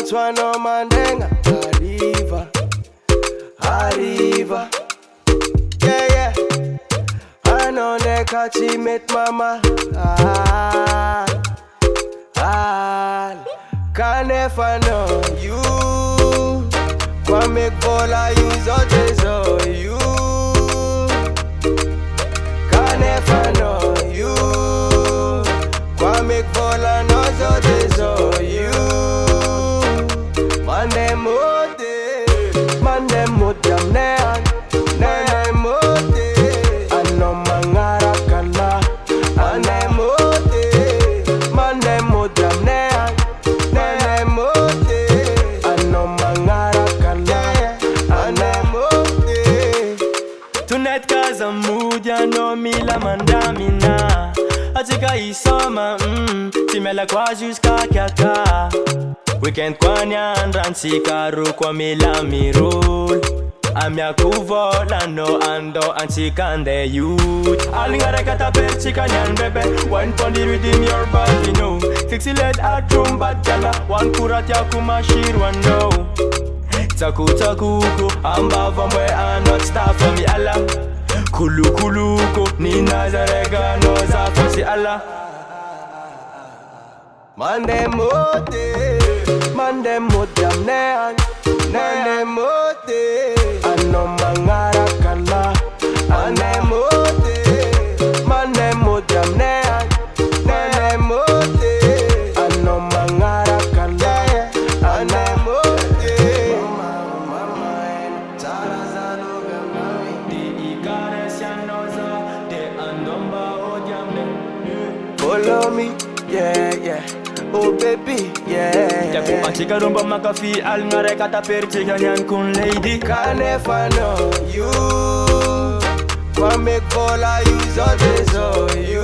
Botswana mandenga arriva. Yeah, yeah. I know they catch him at mama. Can never know you. Kwa make bola use all this on you. Can never know you. Kwa make bola knows all this on you. Mandeha Mody amnean. Mandeha Mody. Ano mangarakana. Mandeha Mody amnean. Mandeha Mody. Ano mangarakana. Mandeha Mody. Tonight kaza mood ya no mila mandamina. Atika isoma timela kwa jusqu'à kaka. Weekend kwa nyandra nsikaro kwa mila mirul. Amya kuvola no ando ansikande youth. Alingare kata perchika nyan bebe. One pondi rhythm your body no. Fix it let a drum bad jala. One kurat ya kumashir one no. Taku takuko amba vamwe anot staff for me Allah. Kulu kuluko ni nazarega no za fasi Allah. Mandeha Mody amnean. Mandeha Mody. Ano mangarakana. Mandeha Mody. Mandeha Mody amnean. Mandeha Mody. Ano mangarakana. Mandeha Mody. Follow me, yeah, yeah. Oh baby, yeah. Japo antika rumba makafi al ngare kata perchika nyan kun lady. Can never know you. Kwa make bola use all this on you.